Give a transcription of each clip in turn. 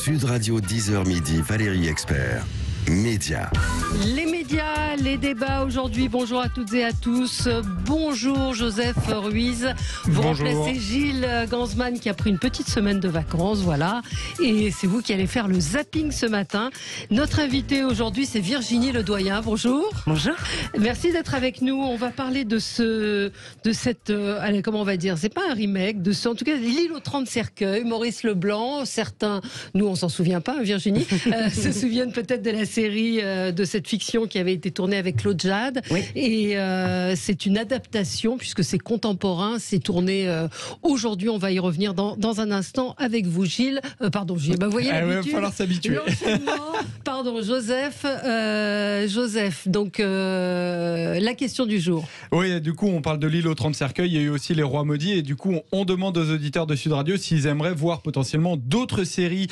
Sud Radio 10h midi, Valérie Expert. Média. Les médias, les débats aujourd'hui. Bonjour à toutes et à tous. Bonjour Joseph Ruiz. Vous remplacez Gilles Gansman qui a pris une petite semaine de vacances, voilà. Et c'est vous qui allez faire le zapping ce matin. Notre invitée aujourd'hui, c'est Virginie Ledoyen. Bonjour. Bonjour. Merci d'être avec nous. On va parler de cette, allez, comment on va dire, c'est pas un remake, en tout cas, L'île aux 30 cercueils, Maurice Leblanc. Certains, nous on s'en souvient pas, Virginie, se souviennent peut-être de la série, de cette fiction qui avait été tournée avec Claude Jade. Oui. Et c'est une adaptation puisque c'est contemporain, c'est tourné aujourd'hui. On va y revenir dans un instant avec vous, Gilles. Pardon, Gilles. Vous voyez l'habitude. Il va falloir s'habituer. Pardon, Joseph. Joseph. Donc la question du jour. Oui, du coup, on parle de L'île aux 30 cercueils. Il y a eu aussi Les Rois maudits. Et du coup, on demande aux auditeurs de Sud Radio s'ils aimeraient voir potentiellement d'autres séries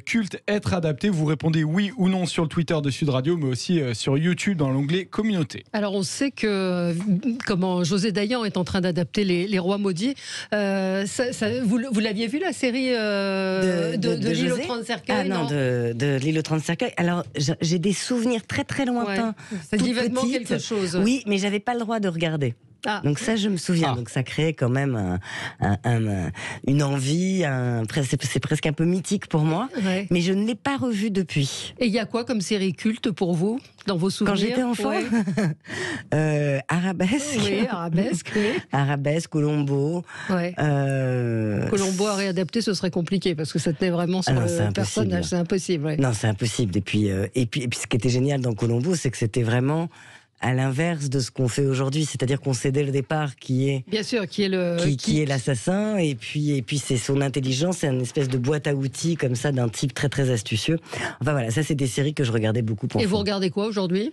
cultes être adaptées. Vous répondez oui ou non sur le Twitter de Sud Radio, mais aussi sur YouTube dans l'onglet Communauté. Alors, on sait que José Dayan est en train d'adapter les Rois maudits. Vous l'aviez vu, la série de L'île aux 30 cercueils? Ah non, de L'île aux 30 cercueils. Alors, j'ai des souvenirs très très lointains. Ouais. Ça dit vaguement quelque chose. Oui, mais j'avais pas le droit de regarder. Ah. Donc ça, je me souviens. Donc ça créait quand même une envie. C'est presque un peu mythique pour moi. Ouais. Mais je ne l'ai pas revu depuis. Et il y a quoi comme série culte pour vous dans vos souvenirs? Quand j'étais enfant, Arabesque. Oui, Arabesque. Oui. Arabesque, Colombo. Ouais. Colombo à réadapter, ce serait compliqué parce que ça tenait vraiment sur le personnage. C'est impossible. Ouais. Non, c'est impossible. Et puis, ce qui était génial dans Colombo, c'est que c'était vraiment à l'inverse de ce qu'on fait aujourd'hui, c'est-à-dire qu'on sait dès le départ qui est l'assassin, et puis c'est son intelligence, c'est une espèce de boîte à outils comme ça d'un type très très astucieux. Enfin voilà, ça c'est des séries que je regardais beaucoup. Et vous regardez quoi aujourd'hui ?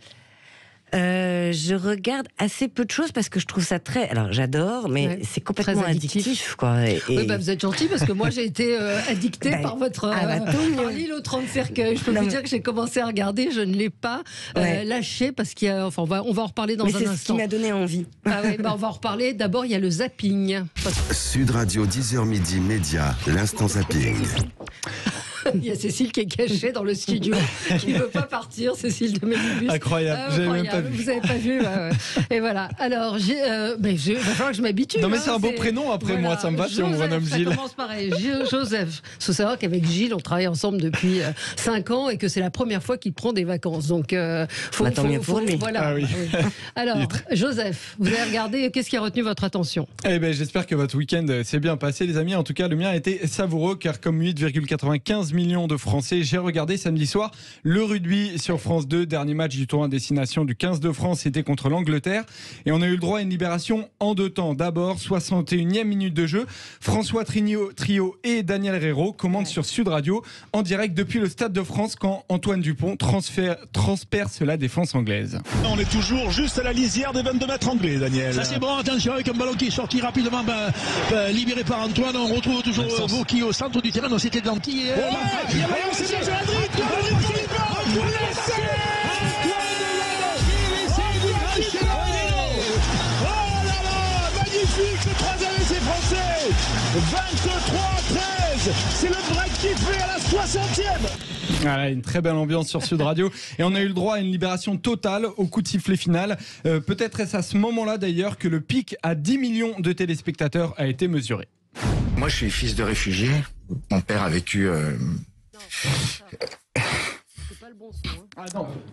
Je regarde assez peu de choses parce que je trouve ça alors j'adore, mais c'est complètement addictif quoi. Oui, vous êtes gentil parce que moi j'ai été addictée par votre par L'île aux 30 cercueils. Je peux vous dire que j'ai commencé à regarder, je ne l'ai pas lâché parce qu'il y a, enfin on va en reparler dans un instant. C'est ce qui m'a donné envie. Ah oui, on va en reparler. D'abord il y a le zapping. Sud Radio 10h midi, Média, l'instant zapping. Il y a Cécile qui est cachée dans le studio, qui ne veut pas partir, Cécile de Mélibus. Incroyable, j'avais même pas vu. Vous n'avez pas vu, ouais. Et voilà. Alors, il va falloir que je m'habitue. Non, mais c'est un beau prénom après, moi, ça me va si on me renomme Gilles. Ça commence pareil, Joseph. Il faut savoir qu'avec Gilles, on travaille ensemble depuis 5 ans et que c'est la première fois qu'il prend des vacances. Donc, tant mieux pour lui. Voilà. Ah oui. Alors, Joseph, vous avez regardé, qu'est-ce qui a retenu votre attention ? Eh ben, j'espère que votre week-end s'est bien passé, les amis. En tout cas, le mien a été savoureux, car comme 8,95 millions de Français, j'ai regardé samedi soir le rugby sur France 2. Dernier match du tournoi à destination du 15 de France, c'était contre l'Angleterre. Et on a eu le droit à une libération en 2 temps. D'abord, 61e minute de jeu. François Trio et Daniel Herrero commandent sur Sud Radio en direct depuis le Stade de France quand Antoine Dupont transperce la défense anglaise. On est toujours juste à la lisière des 22 mètres anglais, Daniel. Ça c'est bon, attention avec un ballon qui est sorti rapidement, libéré par Antoine. On retrouve toujours Vauqui au centre du terrain. C'était Danti. Magnifique, le 3e essai français. 23-13, c'est le break qui fait à la 60e. Voilà, une très belle ambiance sur Sud Radio. Et on a eu le droit à une libération totale au coup de sifflet final. Peut-être est-ce à ce moment-là d'ailleurs que le pic à 10 millions de téléspectateurs a été mesuré. Moi, je suis fils de réfugié. Mon père a vécu... C'est pas le bon son.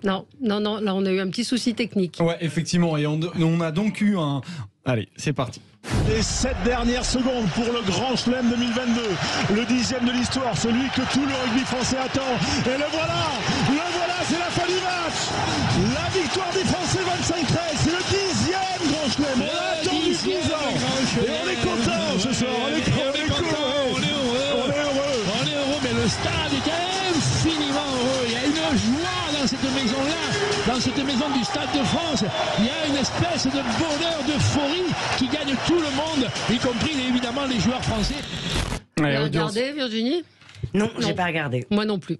Non, là on a eu un petit souci technique. Ouais, effectivement. Et on a donc eu un... Allez, c'est parti. Les 7 dernières secondes pour le Grand Chelem 2022. Le 10e de l'histoire, celui que tout le rugby français attend. Et le voilà, c'est la fin du match. La victoire des Français 25-13. C'est le 10e Grand Chelem. On a attendu 10 ans. Et on est content ce soir. On est heureux. Mais le stade est infiniment heureux. Il y a une joie dans cette maison-là, dans cette maison du Stade de France. Il y a une espèce de bonheur, d'euphorie qui gagne tout le monde, y compris évidemment les joueurs français. Vous avez regardé, Virginie ? Non, j'ai pas regardé. Moi non plus.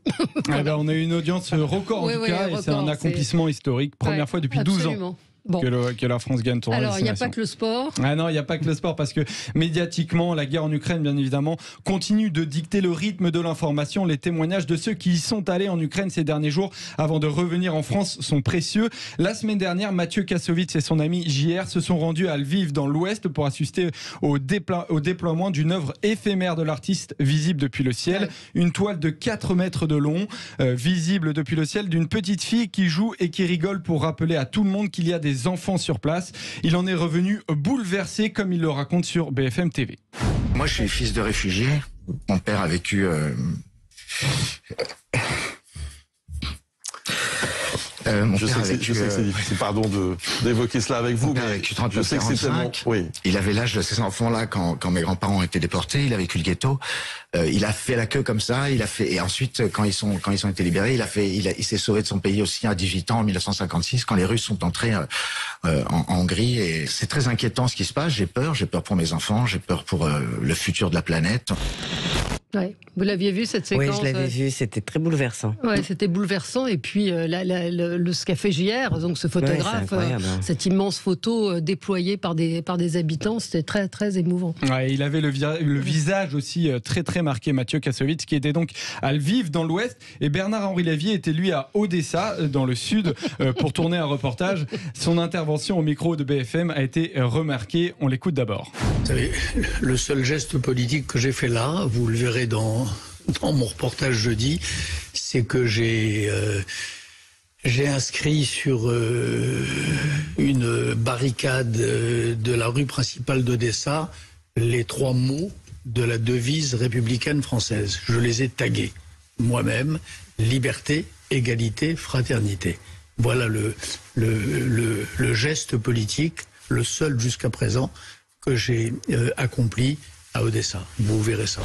On a eu une audience record en tout cas, et c'est un accomplissement historique. Première fois depuis 12 ans. Bon. que la France gagne le tournoi. Alors, il n'y a pas que le sport. Ah non, il n'y a pas que le sport, parce que médiatiquement, la guerre en Ukraine, bien évidemment, continue de dicter le rythme de l'information. Les témoignages de ceux qui y sont allés en Ukraine ces derniers jours avant de revenir en France sont précieux. La semaine dernière, Mathieu Kassovitz et son ami JR se sont rendus à Lviv dans l'Ouest pour assister au déploiement d'une œuvre éphémère de l'artiste visible depuis le ciel. Ouais. Une toile de 4 mètres de long, visible depuis le ciel, d'une petite fille qui joue et qui rigole pour rappeler à tout le monde qu'il y a des enfants sur place. Il en est revenu bouleversé, comme il le raconte sur BFM TV. Moi, je suis fils de réfugié. Mon père a vécu... Je sais que c'est difficile, pardon d'évoquer cela avec vous, mais je sais que c'est tellement... Oui. Il avait l'âge de ces enfants-là quand mes grands-parents ont été déportés. Il a vécu le ghetto. Il a fait la queue comme ça. Et ensuite, quand ils ont été libérés, il s'est sauvé de son pays aussi à 18 ans en 1956, quand les Russes sont entrés en Hongrie. Et c'est très inquiétant ce qui se passe. J'ai peur pour mes enfants. J'ai peur pour le futur de la planète. Ouais. Vous l'aviez vu cette séquence? Oui, je l'avais vu, c'était très bouleversant. Ouais, c'était bouleversant. Et puis ce qu'a fait JR, donc ce photographe, cette immense photo déployée par des habitants, c'était très très émouvant. Ouais, il avait le visage aussi très très marqué, Mathieu Kassovitz, qui était donc à Lviv dans l'Ouest, et Bernard-Henri Lévy était lui à Odessa dans le Sud pour tourner un reportage. Son intervention au micro de BFM a été remarquée. On l'écoute d'abord. Vous savez, le seul geste politique que j'ai fait là, vous le verrez dans mon reportage jeudi, c'est que j'ai inscrit sur une barricade de la rue principale d'Odessa les 3 mots de la devise républicaine française. Je les ai tagués moi-même: liberté, égalité, fraternité. Voilà le geste politique, le seul jusqu'à présent que j'ai accompli à Odessa. Vous verrez ça.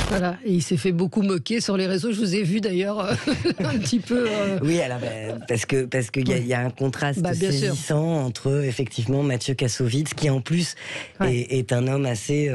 Voilà, et il s'est fait beaucoup moquer sur les réseaux. Je vous ai vu d'ailleurs un petit peu. Oui, alors parce qu'il y a un contraste saisissant entre effectivement Mathieu Kassovitz, qui en plus est un homme assez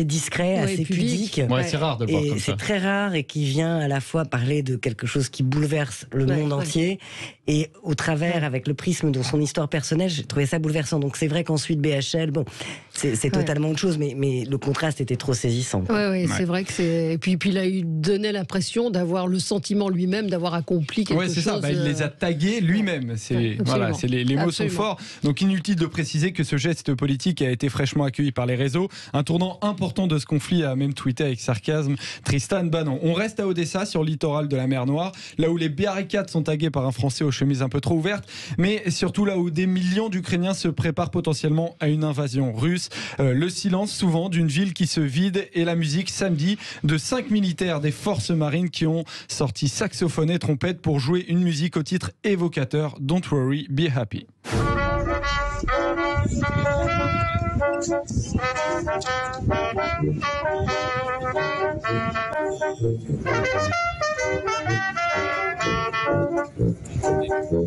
discret, assez pudique. Ouais, c'est rare de voir comme ça. C'est très rare, et qui vient à la fois parler de quelque chose qui bouleverse le monde entier, et au travers, avec le prisme de son histoire personnelle, j'ai trouvé ça bouleversant. Donc c'est vrai qu'ensuite BHL, bon, c'est totalement autre chose, mais le contraste était trop saisissant. Oui, c'est vrai que c'est. Et puis il a donné l'impression d'avoir le sentiment lui-même d'avoir accompli quelque chose. Oui, c'est ça. Il les a tagués lui-même. Les mots sont forts. Donc inutile de préciser que ce geste politique a été fraîchement accueilli par les réseaux. Un tournant important de ce conflit, a même tweeté avec sarcasme Tristan Bannon. On reste à Odessa, sur le littoral de la mer Noire, là où les barricades sont taguées par un Français aux chemises un peu trop ouvertes, mais surtout là où des millions d'Ukrainiens se préparent potentiellement à une invasion russe. Le silence souvent d'une ville qui se vide, et la musique samedi de 5 militaires des forces marines qui ont sorti saxophone et trompette pour jouer une musique au titre évocateur Don't Worry, Be Happy.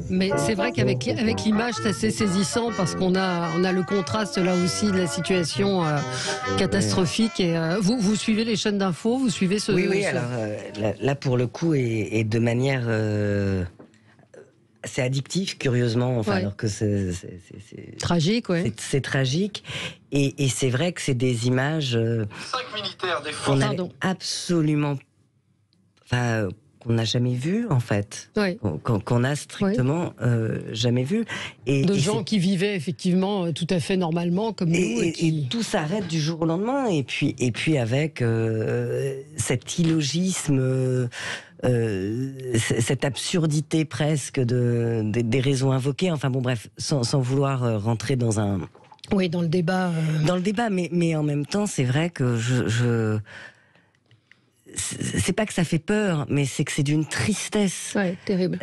Mais c'est vrai qu'avec l'image, c'est assez saisissant, parce qu'on a le contraste là aussi de la situation catastrophique. Et vous suivez les chaînes d'infos, vous suivez ce... Oui, alors là pour le coup, et de manière... c'est addictif, curieusement, alors que c'est tragique, c'est tragique, et c'est vrai que c'est des images 5 militaires des qu'on n'a absolument, qu'on n'a jamais vues en fait, qu'on n'a strictement jamais vues, et gens qui vivaient effectivement tout à fait normalement comme nous, et tout s'arrête du jour au lendemain, et puis avec cet illogisme. Cette absurdité presque des raisons invoquées, enfin bon bref, sans vouloir rentrer dans le débat. Dans le débat, mais en même temps, c'est vrai que c'est pas que ça fait peur, mais c'est que c'est d'une tristesse, terrible,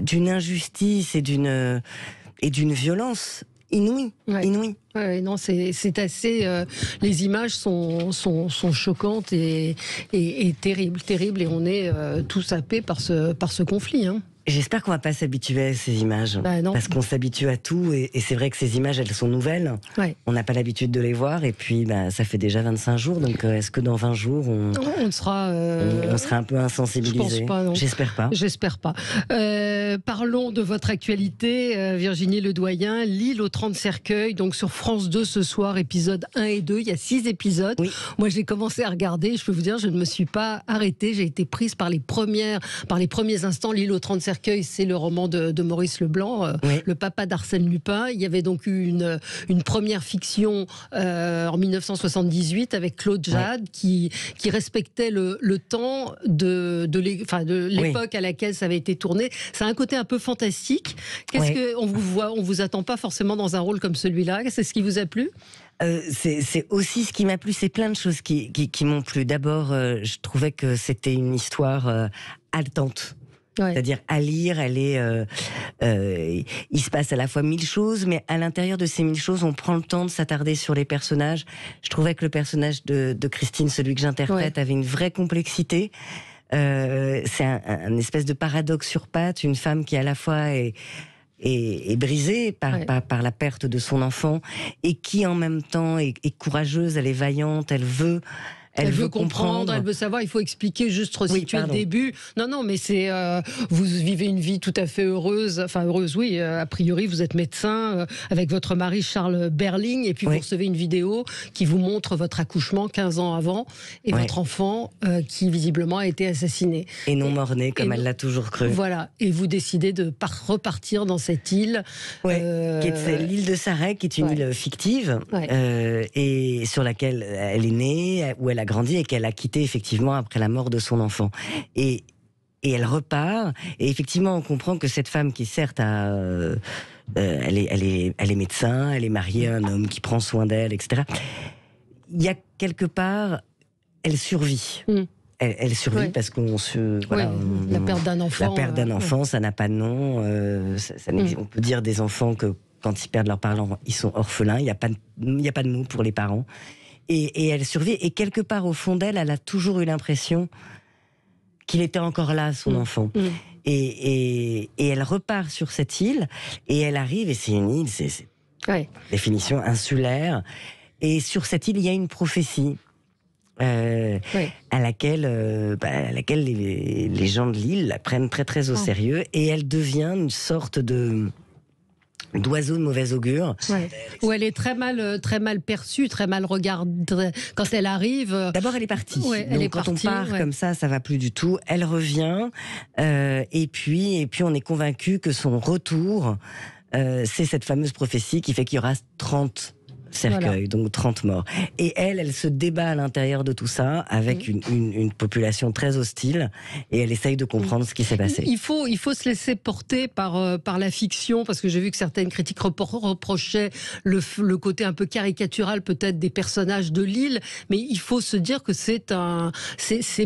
d'une injustice et d'une violence inouïe. Non, c'est assez. Les images sont choquantes et terribles, et on est tous happés par ce conflit. J'espère qu'on va pas s'habituer à ces images, parce qu'on s'habitue à tout, et c'est vrai que ces images, elles sont nouvelles. On n'a pas l'habitude de les voir, et puis ça fait déjà 25 jours, donc est-ce que dans 20 jours on sera un peu insensibilisé? Je pense pas, non. J'espère pas. Parlons de votre actualité, Virginie Ledoyen, L'île aux 30 cercueils, donc sur France 2 ce soir, épisodes 1 et 2, il y a 6 épisodes. Oui. Moi j'ai commencé à regarder, je peux vous dire, je ne me suis pas arrêtée, j'ai été prise par les premiers instants. L'île aux 30 cercueils, c'est le roman de Maurice Leblanc, le papa d'Arsène Lupin. Il y avait donc eu une première fiction en 1978 avec Claude Jade qui respectait le temps de l'époque à laquelle ça avait été tourné. Ça a un côté un peu fantastique. On vous attend pas forcément dans un rôle comme celui-là. C'est ce qui vous a plu ? C'est aussi ce qui m'a plu. C'est plein de choses qui m'ont plu. D'abord, je trouvais que c'était une histoire haletante. Ouais. C'est-à-dire à lire, il se passe à la fois 1000 choses, mais à l'intérieur de ces 1000 choses, on prend le temps de s'attarder sur les personnages. Je trouvais que le personnage de Christine, celui que j'interprète, avait une vraie complexité. C'est un espèce de paradoxe sur pattes, une femme qui à la fois est brisée par la perte de son enfant et qui en même temps est courageuse, elle est vaillante, elle veut comprendre, elle veut savoir. Il faut expliquer, juste resituer le début. Non, mais c'est vous vivez une vie tout à fait heureuse. Enfin heureuse, oui. A priori, vous êtes médecin avec votre mari Charles Berling, et puis vous recevez une vidéo qui vous montre votre accouchement 15 ans avant et votre enfant qui visiblement a été assassiné. Et non mort-né, comme elle l'a toujours cru. Voilà. Et vous décidez de repartir dans cette île, qui est l'île de Sarek, qui est une île fictive et sur laquelle elle est née, où elle a grandi et qu'elle a quitté effectivement après la mort de son enfant. Et elle repart, et effectivement on comprend que cette femme qui certes elle est médecin, elle est mariée à un homme qui prend soin d'elle, etc. Il y a quelque part, elle survit. Elle survit parce qu'on se... la perte d'un enfant. La perte d'un enfant, ça n'a pas de nom. On peut dire des enfants que quand ils perdent leurs parents, ils sont orphelins. Il n'y a pas de mot pour les parents. Et elle survit. Et quelque part, au fond d'elle, elle a toujours eu l'impression qu'il était encore là, son enfant. Et elle repart sur cette île, et elle arrive, et c'est une île, c'est définition insulaire. Et sur cette île, il y a une prophétie à laquelle les gens de l'île la prennent très très au sérieux, et elle devient une sorte d'oiseau de mauvais augure. Où elle est très mal perçue, très mal regardée quand elle arrive. D'abord, elle est partie. Quand on part comme ça va plus du tout. Elle revient, et puis on est convaincu que son retour, c'est cette fameuse prophétie qui fait qu'il y aura 30 cercueil, donc 30 morts. Et elle se débat à l'intérieur de tout ça avec une population très hostile, et elle essaye de comprendre ce qui s'est passé. Il faut se laisser porter par la fiction, parce que j'ai vu que certaines critiques reprochaient le côté un peu caricatural peut-être des personnages de l'île, mais il faut se dire que c'est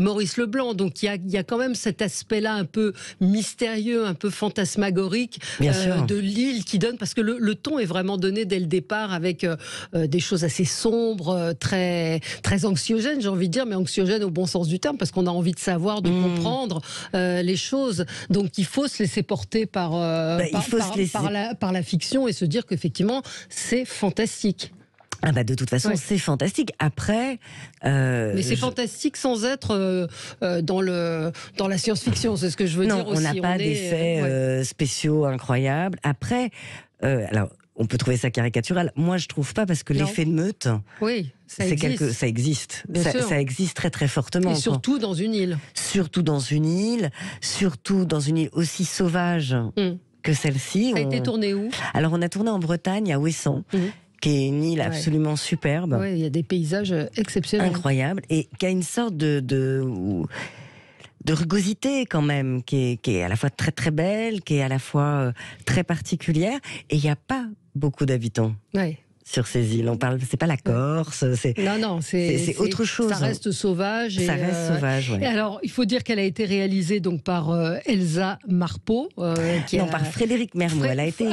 Maurice Leblanc, donc il y a quand même cet aspect-là un peu mystérieux, un peu fantasmagorique de l'île qui donne, parce que le ton est vraiment donné dès le départ avec des choses assez sombres, très, très anxiogènes, j'ai envie de dire, mais anxiogènes au bon sens du terme, parce qu'on a envie de savoir, de comprendre les choses. Donc il faut se laisser porter par la fiction et se dire qu'effectivement, c'est fantastique. De toute façon, c'est fantastique. Après, mais c'est fantastique sans être dans la science-fiction, c'est ce que je veux dire aussi. Non, on n'a pas d'effets spéciaux incroyables. Après, on peut trouver ça caricatural. Moi, je trouve pas, parce que l'effet de meute, ça existe. Ça existe très très fortement. Et surtout dans une île. Surtout dans une île aussi sauvage que celle-ci. Ça a été tourné où ? Alors, on a tourné en Bretagne, à Ouessant, qui est une île absolument superbe. Il y a des paysages exceptionnels. Incroyables. Et qui a une sorte de rugosité quand même, qui est à la fois très très belle, qui est à la fois très particulière. Et il n'y a pas beaucoup d'habitants sur ces îles. C'est pas la Corse, c'est autre chose. Ça reste sauvage. Sauvage, Et alors, il faut dire qu'elle a été réalisée donc par Elsa Marpeau. Par Frédéric Mermoz. Elle a été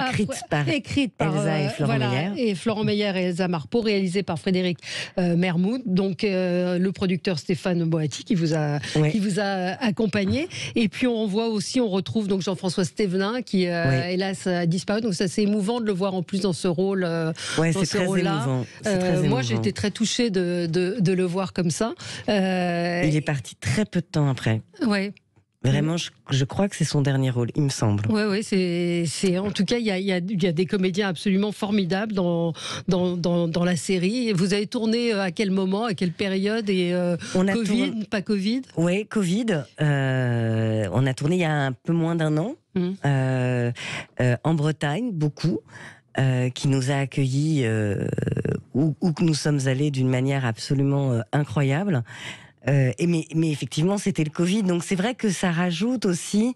écrite par Elsa et Florent Meyer. Et Florent Meyer et Elsa Marpeau, réalisée par Frédéric Mermoz. Donc, le producteur Stéphane Boati qui vous a accompagné. Et puis, on retrouve donc Jean-François Stévenin qui, hélas, a disparu. Donc, ça, c'est émouvant de le voir en plus dans ce rôle. C'est très émouvant. Moi, j'ai été très touchée de le voir comme ça. Il est parti très peu de temps après. Vraiment, je crois que c'est son dernier rôle, il me semble. Oui, c'est en tout cas, il y a des comédiens absolument formidables dans la série. Vous avez tourné à quel moment, à quelle période et Covid, pas Covid? Oui, Covid. On a tourné il y a un peu moins d'un an en Bretagne, beaucoup. Qui nous a accueillis où nous sommes allés d'une manière absolument incroyable. Mais effectivement, c'était le Covid, donc c'est vrai que ça rajoute aussi.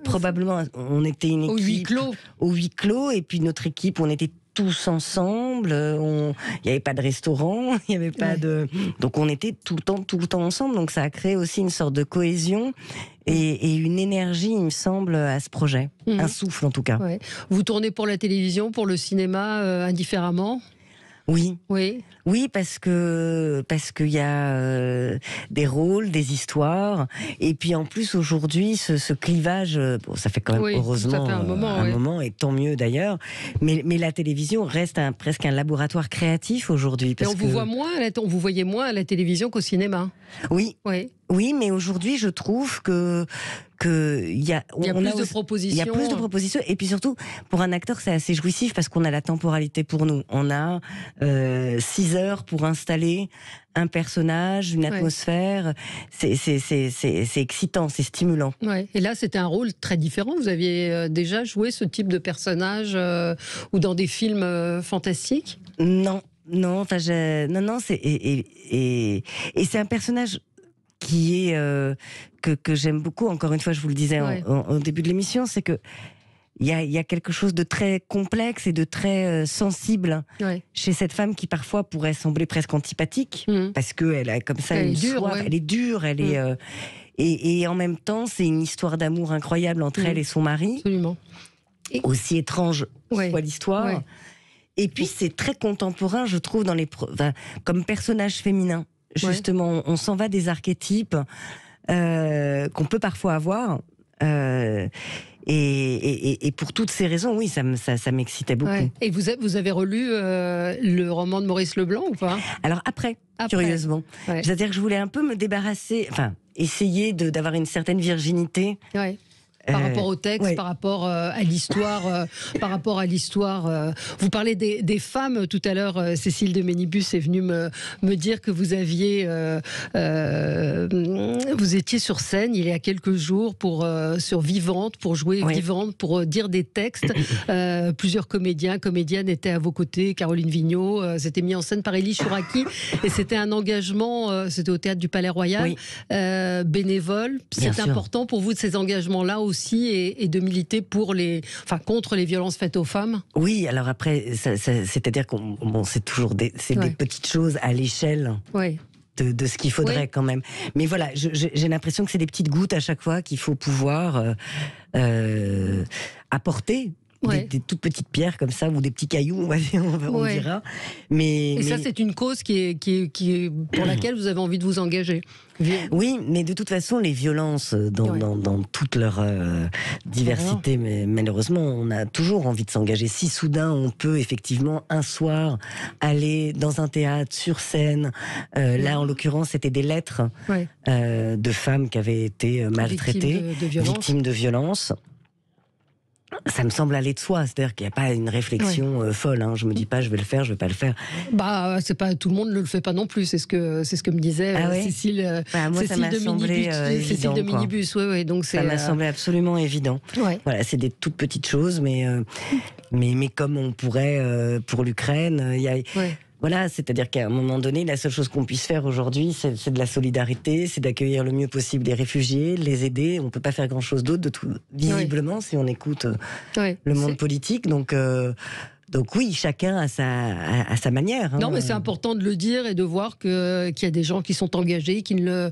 Probablement, on était une équipe au huis clos, et puis notre équipe, on était tous ensemble. Il n'y avait pas de restaurant, il n'y avait pas de. Donc on était tout le temps ensemble. Donc ça a créé aussi une sorte de cohésion et une énergie, il me semble, à ce projet. Un souffle en tout cas. Ouais. Vous tournez pour la télévision, pour le cinéma, indifféremment? Oui, parce qu'il y a des rôles, des histoires, et puis en plus aujourd'hui ce clivage, ça fait quand même heureusement un moment, et tant mieux d'ailleurs. Mais la télévision reste presque un laboratoire créatif aujourd'hui. On vous voyait moins à la télévision qu'au cinéma. Oui, mais aujourd'hui je trouve que il y a plus de propositions. Il y a plus de propositions, et puis surtout pour un acteur c'est assez jouissif parce qu'on a la temporalité pour nous. On a 6 heures pour installer un personnage, une atmosphère. C'est excitant, c'est stimulant. Ouais. Et là, c'était un rôle très différent. Vous aviez déjà joué ce type de personnage ou dans des films fantastiques? Non. C'est un personnage qui est que j'aime beaucoup. Encore une fois, je vous le disais au début de l'émission, c'est que il y a quelque chose de très complexe et de très sensible chez cette femme qui parfois pourrait sembler presque antipathique parce qu'elle a comme ça une soif, elle est dure, elle est et en même temps c'est une histoire d'amour incroyable entre elle et son mari. Absolument. Aussi étrange soit l'histoire. Ouais. Et puis c'est très contemporain, je trouve, comme personnage féminin. Justement, on s'en va des archétypes qu'on peut parfois avoir. Et pour toutes ces raisons, oui, ça m'excitait beaucoup. Ouais. Et vous avez relu le roman de Maurice Leblanc ou pas? Alors après, curieusement. Ouais. C'est-à-dire que je voulais un peu me débarrasser, essayer d'avoir une certaine virginité. Ouais. Par rapport au texte, par rapport à l'histoire, Vous parlez des femmes tout à l'heure. Cécile de Ménibus est venue me dire que vous étiez sur scène il y a quelques jours sur Vivante, pour jouer Vivante, pour dire des textes. Plusieurs comédiennes étaient à vos côtés. Caroline Vigneault, c'était mis en scène par Élie Chouraki, et c'était un engagement. C'était au théâtre du Palais Royal, bénévole. C'est important pour vous de ces engagements-là aussi, et de militer contre les violences faites aux femmes? Oui, alors après, c'est-à-dire que c'est toujours des petites choses à l'échelle. De ce qu'il faudrait quand même. Mais voilà, j'ai l'impression que c'est des petites gouttes à chaque fois qu'il faut pouvoir apporter. Des toutes petites pierres comme ça, ou des petits cailloux, on dira. Mais ça, c'est une cause pour laquelle vous avez envie de vous engager. Oui, mais de toute façon, les violences dans toute leur diversité, mais malheureusement, on a toujours envie de s'engager. Si soudain, on peut effectivement un soir aller dans un théâtre, sur scène, là en l'occurrence, c'était des lettres de femmes qui avaient été maltraitées, victimes de violences. Ça me semble aller de soi, c'est-à-dire qu'il n'y a pas une réflexion folle. Je me dis pas je vais le faire, je vais pas le faire. C'est pas tout le monde ne le fait pas non plus. C'est ce que me disait Cécile. Moi, ça m'a semblé évident. Cécile de Minibus. Donc ça m'a semblé absolument évident. Voilà, c'est des toutes petites choses, mais comme on pourrait pour l'Ukraine, il y a. Voilà, c'est-à-dire qu'à un moment donné, la seule chose qu'on puisse faire aujourd'hui, c'est de la solidarité, c'est d'accueillir le mieux possible les réfugiés, de les aider. On ne peut pas faire grand-chose d'autre, visiblement, si on écoute le monde politique. Donc oui, chacun a sa manière. Non, mais c'est important de le dire et de voir qu'il y a des gens qui sont engagés, qui ne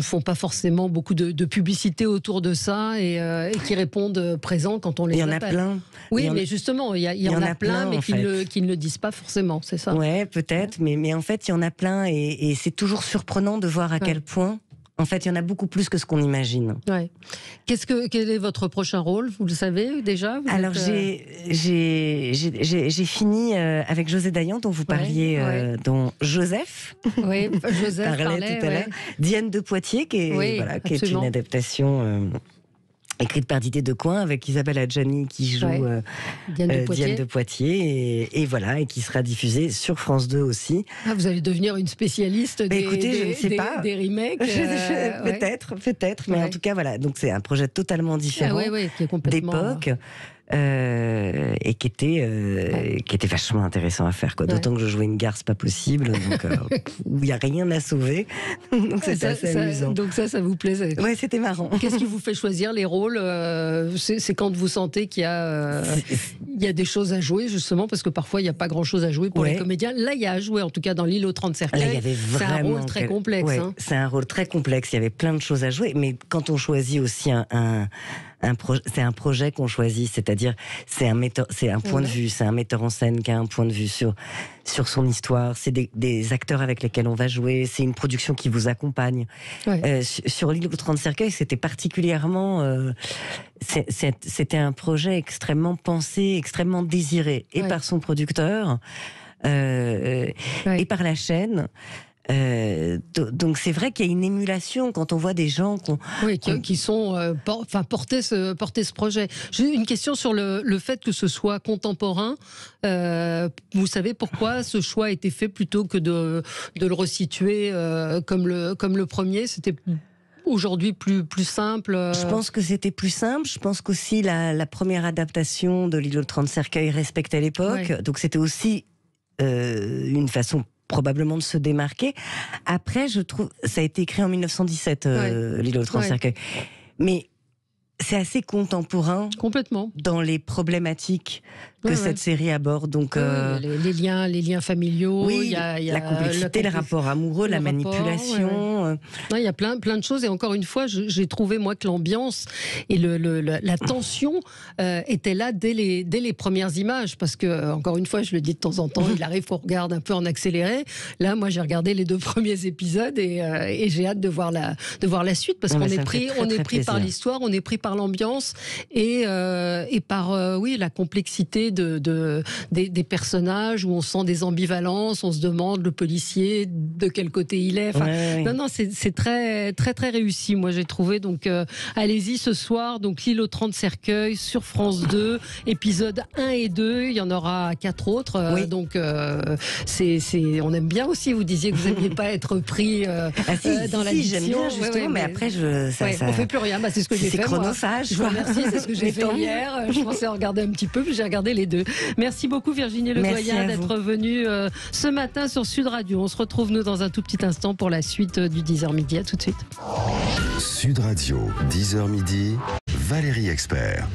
font pas forcément beaucoup de publicité autour de ça et qui répondent présents quand on les appelle. Il y en a plein. Oui, mais justement, il y en a plein, mais qui ne le disent pas forcément, c'est ça? Ouais, peut-être, mais en fait, il y en a plein et c'est toujours surprenant de voir à quel point En fait, il y en a beaucoup plus que ce qu'on imagine. Ouais. Quel est votre prochain rôle? Vous le savez déjà? Alors, j'ai fini avec José Dayan, dont vous parliez, dont Joseph parlait tout à l'heure. Diane de Poitiers, qui est une adaptation écrite par Didier Decoing, avec Isabelle Adjani qui joue Diane de Poitiers, et qui sera diffusée sur France 2 aussi. Ah, vous allez devenir une spécialiste des remakes. Peut-être, mais en tout cas, voilà. Donc c'est un projet totalement différent qui est complètement d'époque. Et qui était vachement intéressant à faire, quoi. D'autant que je jouais une garce pas possible, donc où il n'y a rien à sauver. Donc c'était assez amusant. Donc ça vous plaisait? Ouais, c'était marrant. Qu'est-ce qui vous fait choisir les rôles? C'est quand vous sentez qu'il y a des choses à jouer, justement, parce que parfois il n'y a pas grand-chose à jouer pour les comédiens. Là, il y a à jouer, en tout cas dans l'île aux 30 cercueils. Là, il y avait c'est un rôle très complexe. Ouais, c'est un rôle très complexe. Il y avait plein de choses à jouer, mais quand on choisit aussi c'est un projet qu'on choisit, c'est-à-dire c'est un point de vue, c'est un metteur en scène qui a un point de vue sur son histoire, c'est des acteurs avec lesquels on va jouer, c'est une production qui vous accompagne. Sur l'île aux 30 cercueils, c'était particulièrement c'était un projet extrêmement pensé, extrêmement désiré, et par son producteur et par la chaîne. Donc c'est vrai qu'il y a une émulation quand on voit des gens qui sont porter ce projet. J'ai une question sur le fait que ce soit contemporain. Vous savez pourquoi ce choix a été fait plutôt que de le resituer comme le premier? C'était aujourd'hui plus simple. Je pense que c'était plus simple. Je pense qu'aussi la première adaptation de l'île aux 30 cercueils respectait l'époque. Donc c'était aussi une façon probablement de se démarquer. Après, je trouve, ça a été écrit en 1917, l'île aux 30 cercueils. Mais c'est assez contemporain. Complètement. Dans les problématiques que cette série aborde. Donc, les liens familiaux, il y a la complexité, le rapport amoureux, la manipulation. Il y a plein de choses. Et encore une fois, j'ai trouvé, moi, que l'ambiance et la tension étaient là dès les premières images. Parce que, encore une fois, je le dis de temps en temps, il arrive qu'on regarde un peu en accéléré. Là, moi, j'ai regardé les 2 premiers épisodes et j'ai hâte de voir la suite. Parce qu'on est pris par l'histoire, on est pris par l'ambiance et par la complexité des personnages, où on sent des ambivalences, on se demande le policier de quel côté il est. Non, c'est très très très réussi, moi j'ai trouvé. Donc allez-y ce soir, donc l'île aux 30 cercueils sur France 2, épisodes 1 et 2, il y en aura 4 autres. Donc on aime bien aussi. Vous disiez que vous n'aimiez pas être pris dans la j'aime bien justement, mais après on fait plus rien. C'est ce que j'ai fait. C'est chronophage. Je vous remercie, c'est ce que j'ai fait hier. Je pensais en regarder un petit peu, puis j'ai regardé les 2. Merci beaucoup Virginie Ledoyen d'être venue ce matin sur Sud Radio. On se retrouve nous dans un tout petit instant pour la suite du 10h midi. À tout de suite. Sud Radio, 10h midi, Valérie Expert.